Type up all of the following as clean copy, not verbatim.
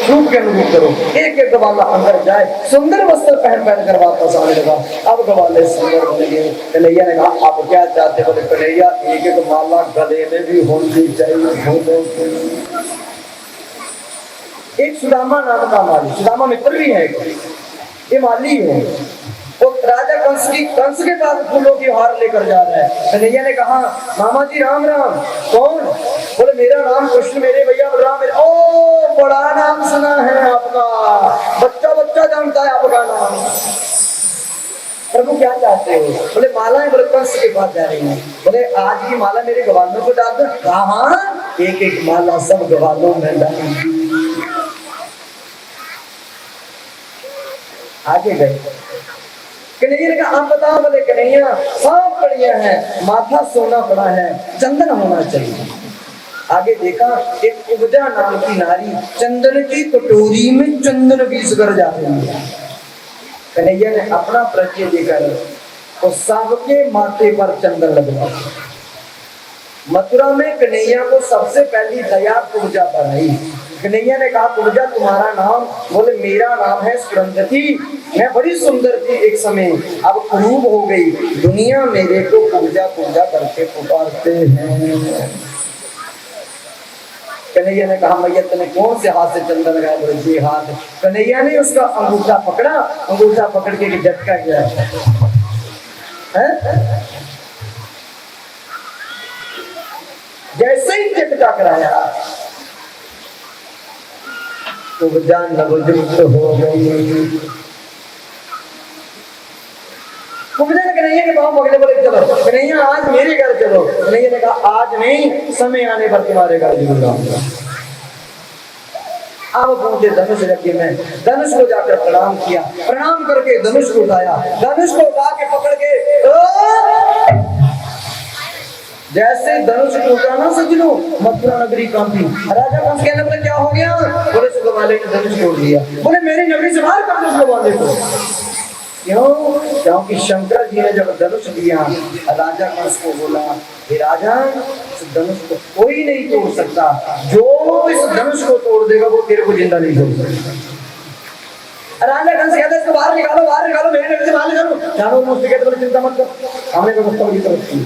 रूप के अनुरूप करो। एक एक ग्वाला अंदर जाए, सुंदर वस्त्र पहन पहन कर वापस आने लगा। अब ग्वाले सुंदर बन गए। कन्हैया ने कहा आप क्या चाहते? बोले कन्हैया एक एक माला गले में भी होनी चाहिए। एक सुदामा नाम का माली, सुदामा मित्र भी है, ये माली है। वो राजा कंस के पास फूलों की हार लेकर जा रहा है। कन्हैया ने कहा मामा जी राम राम। कौन? बोले मेरा नाम कृष्ण, मेरे भैया बलराम। ओ बड़ा नाम सुना है आपका, बच्चा बच्चा जानता है आपका नाम। प्रभु क्या चाहते हो? बोले मालाएं। बोले कंस के पास जा रही है। बोले आज की माला मेरे ग्वालों को डाल दो। हाँ, एक एक माला सब ग्वालों में डाल। आगे गए। कन्हैया ने कहा आप बताओ। बोले कन्हैया सब बढ़िया है, माथा सोना पड़ा है, चंदन होना चाहिए। आगे देखा एक उपजा नाम की नारी चंदन की कटोरी में चंदन पीस कर जा रही है। कन्हैया ने अपना परिचय देकर तो सबके माथे पर चंदन लगवा। मथुरा में कन्हैया को सबसे पहली दया कुब्जा पर आई। कन्हैया ने कहा कुब्जा तुम्हारा नाम? बोले मेरा नाम है सुरंधति, मैं बड़ी सुंदर थी एक समय, अब कुरूप हो गई, दुनिया मेरे को कुब्जा कुब्जा करके पुकारते हैं। कन्हैया ने कहा मैया तूने कौन से हाथ से चंदन लगाया? बोले जी हाथ। कन्हैया ने उसका अंगूठा पकड़ा, अंगूठा पकड़ के झटका गया है? जैसे ही झटका कराया तो जान लबुजुक्त हो गई। कन्हैया के पाँव पकड़े। बोले चलो कन्हैया आज मेरे घर चलो। कन्हैया ने कहा आज नहीं, समय आने पर तुम्हारे घर जरूर आऊंगा। अब पहुंचे धनुष यज्ञ में, धनुष को जाकर प्रणाम किया, प्रणाम करके धनुष को उठाया, धनुष को उठा के पकड़ के जैसे धनुष को उठाना सजनो मथुरा नगरी कांपी। राजा कंस कहने बोले क्या हो गया? बोले सुख वाले ने धनुष तोड़ दिया। बोले मेरी नगरी से बाहर कर दो सुख वाले को। क्यों? क्योंकि शंकर जी ने जब धनुष दिया राजा कंस को बोला हे राजा इस धनुष को कोई नहीं तोड़ सकता, जो इस धनुष को तोड़ देगा वो तेरे को जिंदा नहीं छोड़ सकता। राजा कंस कहते इसको बाहर निकालो, बाहर निकालो, मेरी नगरी से बाहर निकालो। जानो मुझसे कहते बोले चिंता मत कर, हमने व्यवस्था की तरफ की।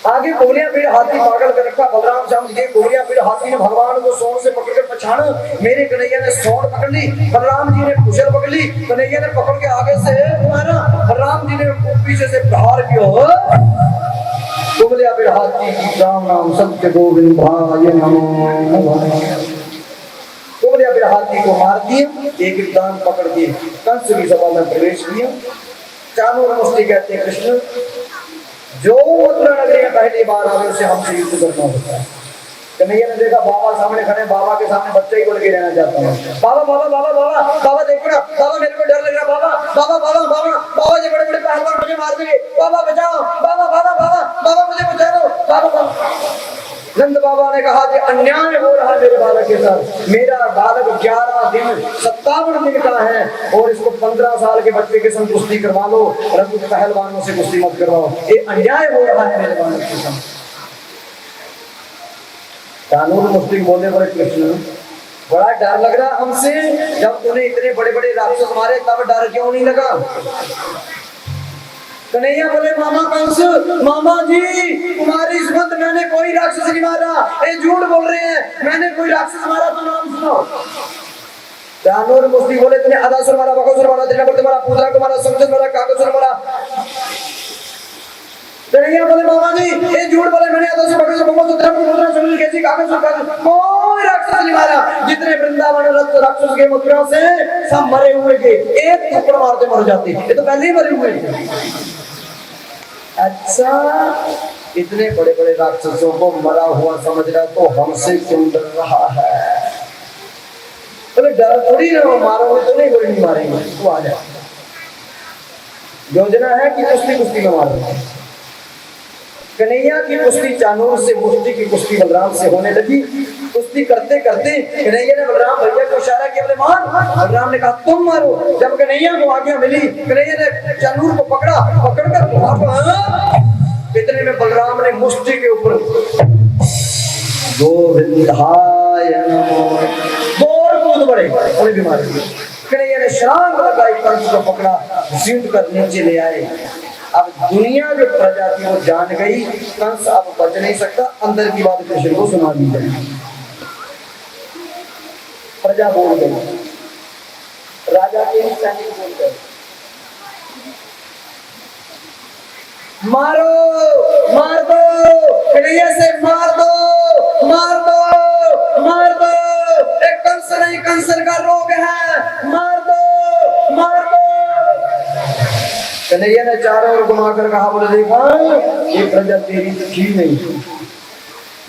आगे कोलिया पीड़ हाथी पागल कर रखा। बलराम श्याम जी के कोलिया पीड़ हाथी ने भगवान को सोन से पकड़कर पछाड़ा। मेरे कन्हैया ने सोन पकड़ ली, बलराम जी ने कुशल पकड़ ली। कन्हैया ने पकड़ के आगे से मारा, बलराम जी ने पीछे से प्रहार किया। कोलिया पीड़ हाथी राम नाम सत्य गोविंद भाय नमो। कोलिया पीड़ हाथी को मार दिया, एक दान पकड़ के कंस की सभा में प्रवेश किया। चाणूर मुष्टि कहते हैं कृष्ण जो मथुरा नगरी में पहली बार आवे उसे हमसे युद्ध करना होता है। कन्हैया ने देखा बाबा सामने खड़े, बाबा के सामने बच्चा ही बोल के रहना चाहता हूँ। बाबा बाबा बाबा बाबा बाबा देखो ना, बाबा मेरे को डर लग रहा। बाबा बाबा बाबा बाबा बाबा ये बड़े बड़े पहलवान मुझे मार देंगे, बाबा बचाओ, बाबा बाबा बाबा बाबा मुझे बचा दो, बाबा बाबा। नंद बाबा ने कहा कि अन्याय हो रहा है मेरे बालक के साथ। मेरा बालक 11 दिन 57 दिन का है और इसको 15 साल के बच्चे के संग कुश्ती करवा लो, परंतु पहलवानों से कुश्ती मत करवाओ, ये अन्याय हो रहा है मेरे बालक के साथ। कानून मुफ्ती बोले बोले कृष्ण बड़ा डर लग रहा हमसे, जब तूने इतने बड़े बड़े राक्षस मारे तब डर क्यों नहीं लगा? कन्हैया बोले मामा कंस, मामा जी तुम्हारी सुगंध मैंने कोई राक्षस नहीं मारा, ये झूठ बोल रहे हैं, मैंने कोई राक्षस मारा तो नाम सुनो। जानवर मुफ्ती बोले तूने अदासुर मारा, बकासुर मारा, त्रिनबर मारा, पूतना को मारा, समझन मारा, काकासुर मारा। कन्हैया बोले मामा जी ये झूठ बोले, मैंने अदासुर बकासुर बकासुर त्रिनबर पूतना समझन कैसी काकासुर कोई राक्षस नहीं मारा। जितने वृंदावन राक्षस के मथुरा से सब मरे हुए थे, एक थप्पड़ मारते मर जाते, ये तो पहले ही मरे हुए थे। अच्छा इतने बड़े बड़े राक्षसों को मरा हुआ समझ रहा तो हमसे क्यों डर रहा है? बोले डर थोड़ी ना, मारोगे तो नहीं, बोले नहीं मारेंगे, तो आ जाए। योजना है कि कुश्ती कुश्ती में मारो। कन्हैया की कुश्ती चाणूर से, मुष्टि की कुश्ती बलराम से होने लगी। कुश्ती करते करते कन्हैया ने बलराम भैया को इशारा किया, बोले मार। बलराम ने कहा तुम मारो। जब कन्हैया को आज्ञा मिली, कन्हैया ने चाणूर को पकड़ा, पकड़कर इतने में बलराम ने मुष्टि के ऊपर गोविंदाय नमो। दौड़ कूद बड़े बड़ी बीमारी कन्हैया ने छलांग लगाई, कंस को पकड़ा, घसीट कर नीचे ले आए। अब दुनिया जो प्रजा थी वो जान गई, कंस अब बच नहीं सकता। अंदर की बात कृष्ण को सुना दी जाए। प्रजा बोल गई, राजा के सैनिक बोल गए, मारो, मार दो, कन्हैया से मार दो, मार दो, मार दो, एक कंस नहीं कंसर का रोग है, मार दो, मार दो। कन्हैया ने चारों ओर घुमाकर कहा, बोले देखा ये प्रजा तेरी थी नहीं,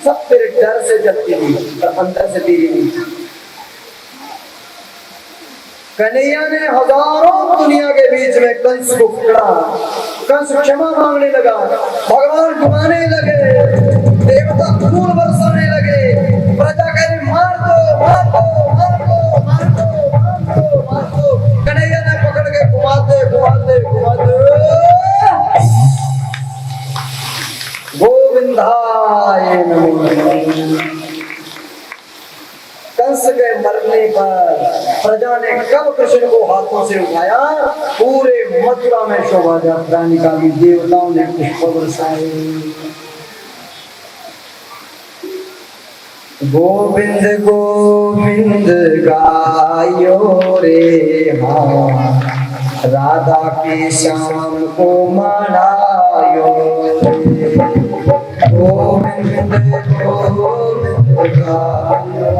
सब तेरे डर से जलती थी और अंदर से तेरी नहीं। कन्हैया ने हजारों दुनिया के बीच में कंस को पकड़ा, कंस क्षमा मांगने लगा, भगवान घुमाने लगे, देवता खून बरसाने लगे, प्रजा कहे मार दो, मार दो, मार दो, मार दो, मार दो, मार दो। कन्हैया ने पकड़ के घुमाते घुमाते घुमाते गोविंदाय नमो। कंस के मरने पर प्रजा ने कब कृष्ण को हाथों से उठाया, पूरे मथुरा में शोभा यात्रा निकाली, देवताओं ने पुष्प बरसाए। गोविंद गोविंद गायो रे हाँ, राधा के श्याम को मनायो रे। गोविंद गोविंद गायो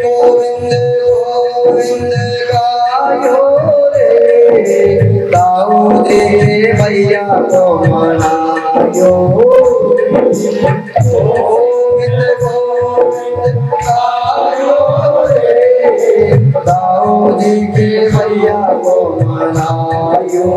गोविंद गोविंद गायो रे, गाओ दे भैया को मनायो। गोविंद गोविंद गायो रे, गाओ जी के भैया को मनायो।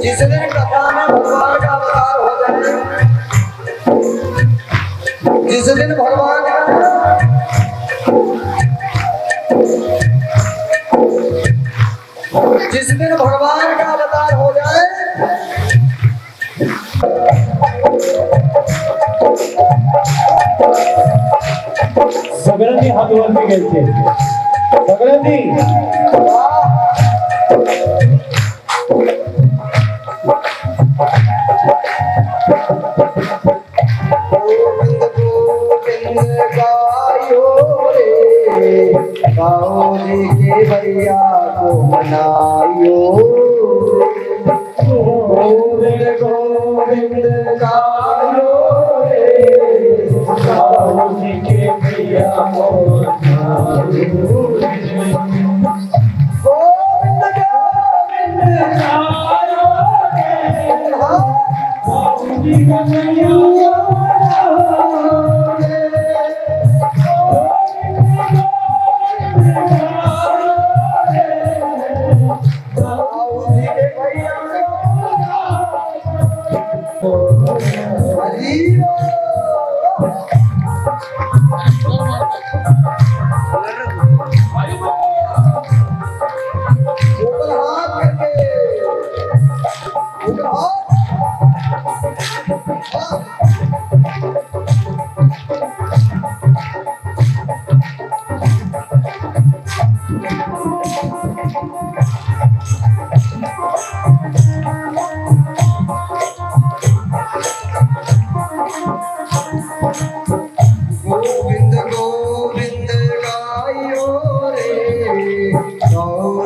जिस दिन कथा में भगवान का अवतार हो जाए, जिस दिन भगवान का अवतार हो जाए, सगळ्यांनी हात वरती घ्यायचे, सगळ्यांनी गाओ जी के भैया को मनायो। गोविंद गोविंद गायो रे, गाओ जी के भैया को मनायो। गोविंद गोविंद गायो रे, गाओ जी के भैया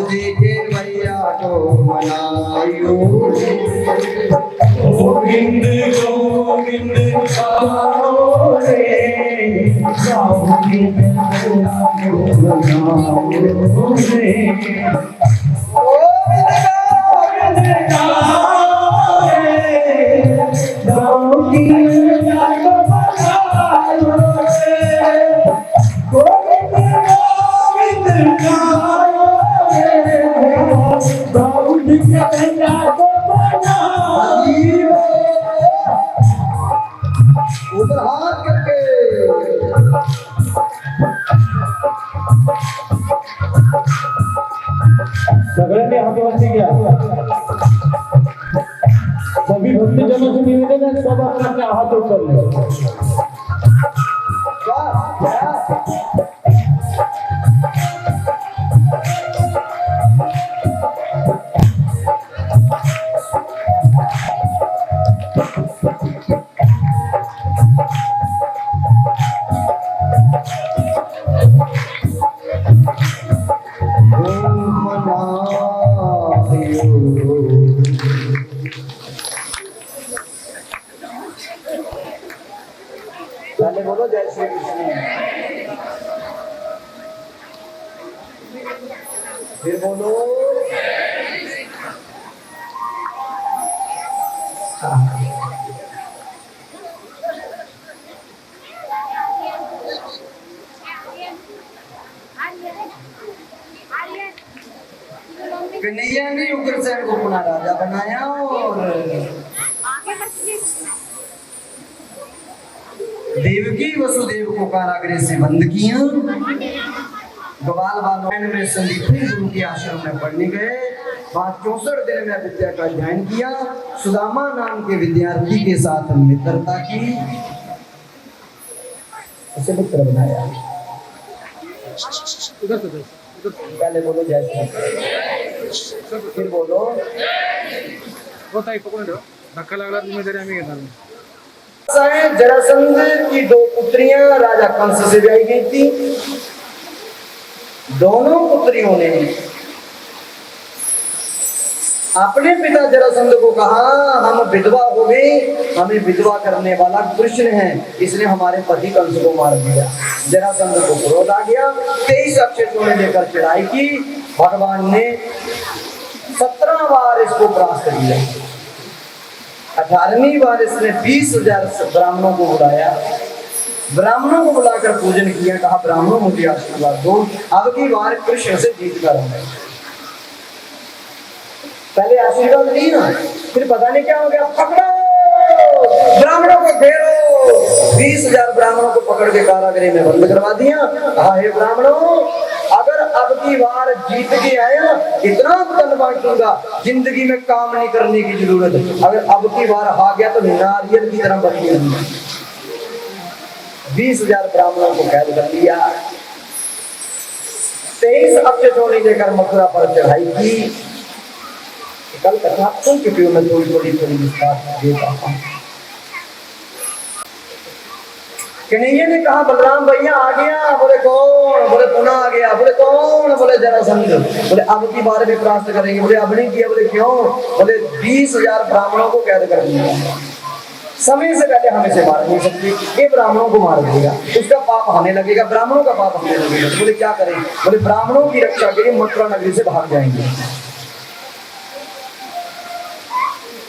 जी के भैया को मनायो गोविंद गोविंद गाओ रे गाओ रे ऊपर हाथ करके सगळ्यांनी हातवरती घ्या सभी भक्तजनों से निवेदन है सब अपने अपने हाथ ऊपर ले पहले बोलो जय श्री कृष्ण फिर बोलो कन्हैया ने उग्रसेन को पुनः राजा बनाया और देवकी वसुदेव को कारागृह से बंद किया। ग्वाल बालों में संदीपनी गुरु के आश्रम में पढ़ने गए। वहां 64 दिन में विद्या का अध्ययन किया। सुदामा नाम के विद्यार्थी के साथ मित्रता की, उसे मित्र बनाया। पहले बोलो जय श्री कृष्ण, फिर बोलो धक्का लागला तुम्ही तरी आम्ही घेणार नाही। जरासंध की 2 पुत्रियां राजा कंस से ब्याही गई थी। दोनों पुत्रियों ने अपने पिता जरासंध को कहा, हम विधवा हो गई, हमें विधवा करने वाला कृष्ण है, इसने हमारे पति कंस को मार दिया। जरासंध को क्रोध आ गया। 23 अक्षरों ने लेकर चढ़ाई की। भगवान ने 17 बार इसको परास्त किया। 18वीं बार इसने 20,000 ब्राह्मणों को बुलाया। ब्राह्मणों को बुलाकर पूजन किया। कहा, ब्राह्मणों मुझे आशीर्वाद दो, अब की बार कृष्ण से जीत कर आऊंगा। पहले आशीर्वाद दिया, फिर पता नहीं क्या हो गया। पकड़ो ब्राह्मणों को, घेरो। 20,000 ब्राह्मणों को पकड़ के कारागृह में बंद करवा दिया। कहा, हे ब्राह्मणों, अगर अब की बार जीत के आया, इतना धन बांटूंगा, जिंदगी में काम नहीं करने की जरूरत है। अगर अब की बार आ गया तो नारियल की तरह बन गया। 20,000 ब्राह्मणों को कैद कर लिया। 23 अक्षरों लेकर मथुरा पर चढ़ाई की। कल कथा सुन चुकी हूं मैं, थोड़ी विस्तार देता हूं। कन्हैया ने कहा, बलराम भैया आ गया। बोले कौन? बोले पुनः आ गया। बोले कौन? बोले जरासंध। बोले अब की बार भी परास्त करेंगे। बोले अब नहीं किया। बोले क्यों? बोले 20,000 ब्राह्मणों को कैद कर दिया, समय से पहले हमें से मार नहीं सकती, ये ब्राह्मणों को मार देगा, उसका पाप हमें लगेगा, ब्राह्मणों का पाप हमें लगेगा। बोले क्या करें? बोले ब्राह्मणों की रक्षा के लिए मथुरा नगरी से भाग जाएंगे।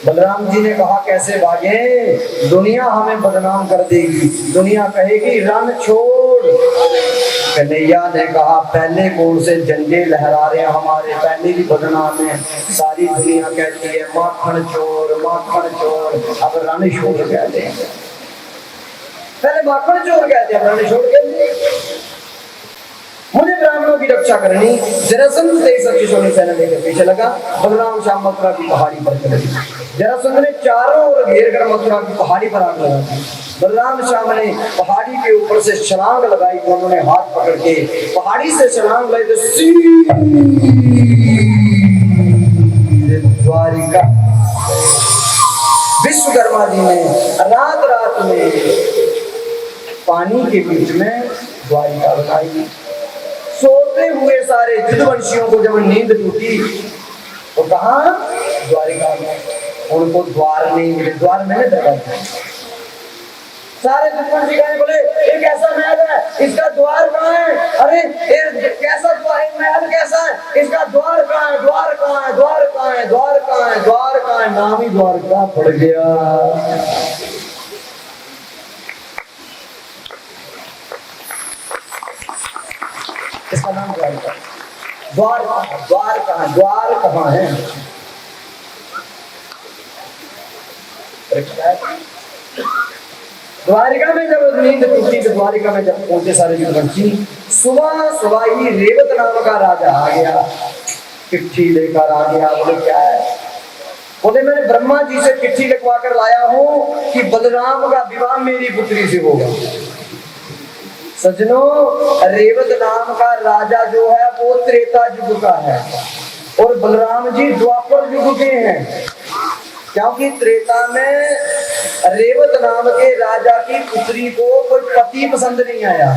बलराम जी ने कहा, कैसे भागे? दुनिया हमें बदनाम कर देगी, दुनिया कहेगी रण छोड़। कन्हैया ने कहा, पहले कौन से झंडे लहरा रहे हैं हमारे, पहले भी बदनाम है। सारी दुनिया कहती है माखन चोर, माखन चोर। अब रण छोड़ कहते हैं, पहले माखन चोर कहते हैं, रण छोड़ कहते हैं। मुझे ब्राह्मणों की रक्षा करनी। जरासंध 23 अक्षरों सेना लेकर पीछे लगा। बलराम शाम मथुरा की पहाड़ी पर चले। जरासंध ने चारों ओर घेर कर मथुरा की पहाड़ी पर आग लगा दी। बलराम श्याम ने पहाड़ी के ऊपर से छलांग लगाई। दोनों ने हाथ पकड़ के पहाड़ी से छलांग लगाई तो द्वारिका। विश्वकर्मा जी ने रात में पानी के बीच में द्वारिका बनाई। सोते हुए सारे युद्धवंशियों को जब नींद टूटी तो कहा द्वारिका में, उनको द्वार नहीं मिले, द्वार मैंने दरवाजा। सारे युद्धवंशी कहने बोले ये कैसा महल है, इसका द्वार कहाँ है? अरे ये कैसा द्वार है, महल कैसा है, इसका द्वार कहाँ है? द्वार कहाँ है? द्वार कहाँ है? द्वार कहाँ है? द्वार कहाँ है? नाम ही द्वारका पड़ गया। इसका नाम द्वारका। द्वार द्वार कहाँ? द्वार कहाँ है? द्वारिका में जब नींद टूटी तो द्वारिका में जब पहुंचे सारे युद्धवंशी, सुबह सुबह ही रेवत नाम का राजा आ गया, चिट्ठी लेकर आ गया। बोले क्या है? बोले मैंने ब्रह्मा जी से चिट्ठी लिखवा कर लाया हूँ कि बलराम का विवाह मेरी पुत्री से होगा। सजनों, रेवत नाम का राजा जो है वो त्रेता युग का है और बलराम जी द्वापर युग के हैं, क्योंकि त्रेता में रेवत नाम के राजा की पुत्री को कोई पति पसंद नहीं आया।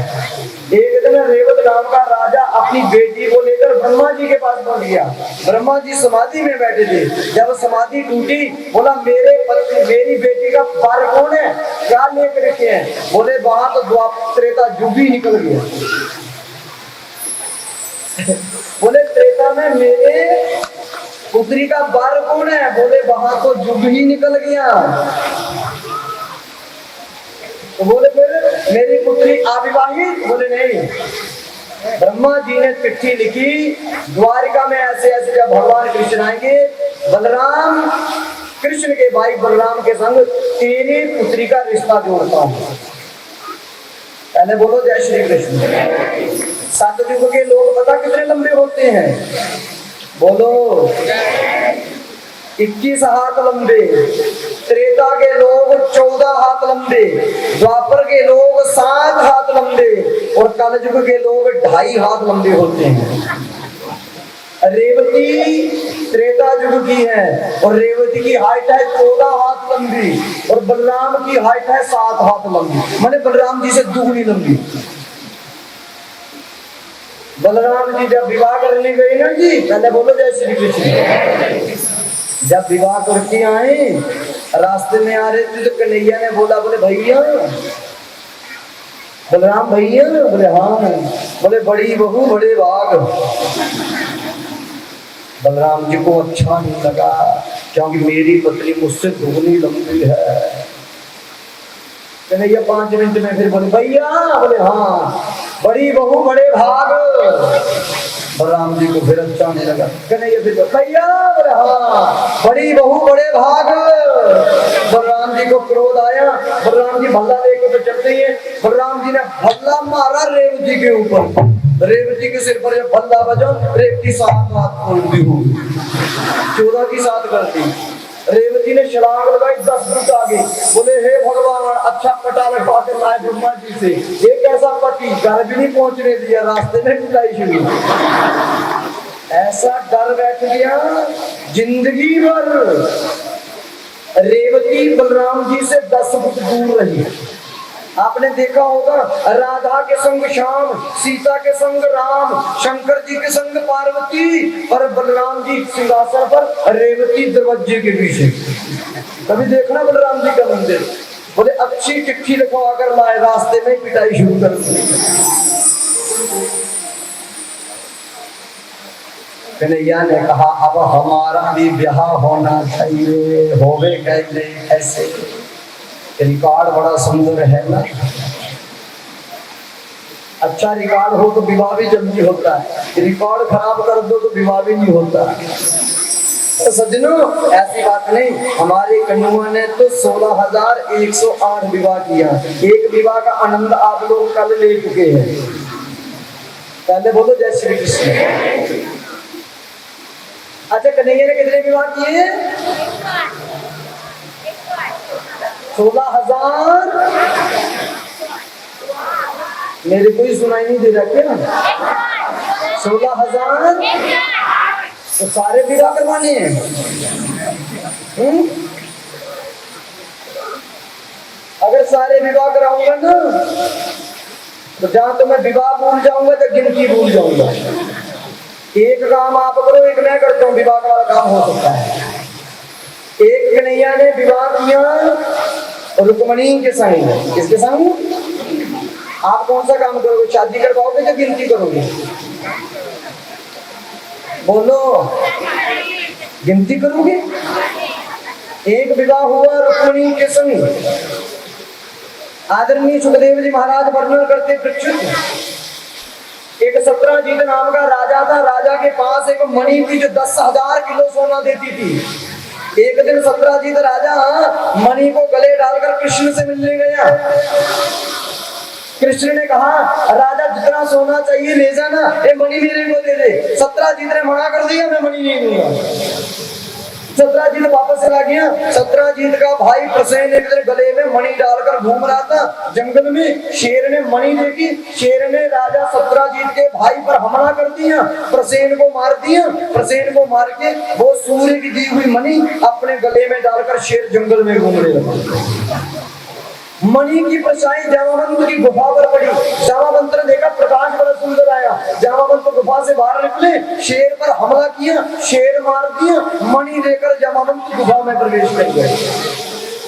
एक दिन रेवत नाम का राजा अपनी बेटी को लेकर ब्रह्मा जी के पास पहुंच गया। ब्रह्मा जी समाधि में बैठे थे, जब समाधि टूटी बोला मेरे पति मेरी बेटी का वर कौन है, क्या लेकर रखे हैं? बोले वहां तो द्वापर त्रेता युग ही निकल गया। बोले त्रेता में मेरे पुत्री का वर कौन है? बोले वहां तो युग ही निकल गया। तो बोले फिर मेरी पुत्री अविवाहित? बोले नहीं। ब्रह्मा जी ने चिट्ठी लिखी, द्वारिका में ऐसे ऐसे जब भगवान कृष्ण आएंगे, बलराम कृष्ण के भाई बलराम के संग तेरी पुत्री का रिश्ता जोड़ता हूं। पहले बोलो जय श्री कृष्ण। सतयुग के लोग पता कितने लंबे होते हैं? बोलो 21 हाथ लंबे, त्रेता के लोग 14 हाथ लंबे, द्वापर के लोग 7 हाथ लंबे और कलयुग के लोग 2.5 हाथ लंबे होते हैं। रेवती त्रेता युग की है और रेवती की हाइट है 14 हाथ लंबी और बलराम की हाइट है 7 हाथ लंबी, माने बलराम जी से दुगनी लंबी। बलराम जी जब विवाह करने गए ना जी, पहले बोलो जय श्री कृष्ण। जब विवाह करके आए, रास्ते में आ रहे थे तो कन्हैया ने बोला, बोले भैया, बलराम भैया? बोले हाँ। बोले बड़ी बहू बड़े भाग। बलराम जी को अच्छा नहीं लगा क्योंकि मेरी पत्नी मुझसे दुगनी लंबी है। कन्हैया 5 मिनट में फिर बोले भैया? बोले हाँ। बड़ी बहू बड़े भाग। बलराम जी को फिर अच्छा नहीं लगा। कन्हैया फिर भैया? बोले हाँ। बड़ी बहू बड़े भाग। बलराम जी को क्रोध आया, बलराम जी भल्ला लेकर तो चलते ही। बलराम जी ने भल्ला मारा रेवती के ऊपर, रेवती के सिर पर जब भल्ला बजा, रेवती 7 हाथ तोड़ती हुई 14 की 7 करती। रेवती ने छलांग लगाई 10 फुट आगे। बोले हे भगवान, अच्छा पटा लगा कर लाए ब्रह्मा जी से, ये कैसा पति, घर भी नहीं पहुंचने दिया, रास्ते में पिटाई शुरू। ऐसा डर बैठ गया जिंदगी भर। रेवती बलराम जी से 10 फुट दूर रही। आपने देखा होगा राधा के संग श्याम, सीता के संग राम, शंकर जी के संग पार्वती और बलराम जी सिंहासन पर, रेवती दरवाजे के पीछे। कभी देखना बलराम जी का मंदिर? बोले अच्छी चिट्ठी लिखवा कर लाए, रास्ते में पिटाई शुरू कर दी। कन्हैया ने कहा अब हमारा भी ब्याह होना चाहिए, होवे कैसे? रिकॉर्ड बड़ा सुंदर है ना। अच्छा रिकॉर्ड हो तो विवाह भी जल्दी होता है, रिकॉर्ड खराब कर दो तो विवाह भी नहीं होता। तो सज्जनों ऐसी बात नहीं, हमारे कन्हुआ ने तो 16,108 विवाह किया। एक विवाह का आनंद आप लोग कल ले चुके हैं। पहले बोलो जय श्री कृष्ण। अच्छा कन्हैया ने कितने विवाह किए? 16,000। मेरे कोई सुनाई नहीं दे रहा क्या? 16,000 तो सारे विवाह करवाने हैं। अगर सारे विवाह कराऊंगा ना तो जहां तो मैं विवाह भूल जाऊंगा तो गिनती भूल जाऊंगा। एक काम आप करो, एक मैं करता हूँ, विवाह वाला काम हो सकता है। एक कन्हैया ने विवाह किया रुक्मणी के संग। किसके संग? आप कौन सा काम करोगे? शादी करवाओगे या गिनती करोगे? बोलो, गिनती करोगे? एक विवाह हुआ रुक्मणी के संग। आदरणीय सुखदेव जी महाराज वर्णन करते एक सत्राजीत नाम का राजा था। राजा के पास एक मणि थी जो 10,000 किलो सोना देती थी। एक दिन सत्राजीत राजा मणि को गले डालकर कृष्ण से मिलने गया। कृष्ण ने कहा, राजा जितना सोना चाहिए ले जाना, ये मणि मेरे को दे दे। सत्राजीत ने मना कर दिया, मैं मणि नहीं दूंगा। सत्राजीत वापस चला गया। सत्राजीत का भाई प्रसेन एक दिन गले में मणि डालकर घूम रहा था जंगल में। शेर ने मणि देखी। शेर ने राजा सत्राजीत के भाई पर हमला कर दिया, प्रसेन को मार दिया। प्रसेन को मार के वो सूर्य की दी हुई मणि अपने गले में डालकर शेर जंगल में घूमने लगा। मणि की परछाई जामावंत की गुफा पर पड़ी। जामावंत ने देखा प्रकाश बड़ा सुंदर आया। जामावंत गुफा से बाहर निकले, शेर पर हमला किया, शेर मार दिया। मणि लेकर जामावंत गुफा में प्रवेश कर गए।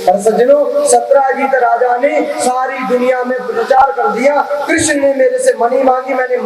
और सज्जनों, सत्राजीत राजा ने सारी दुनिया में प्रचार कर दिया, कृष्ण ने मेरे से मणि मांगी, मैंने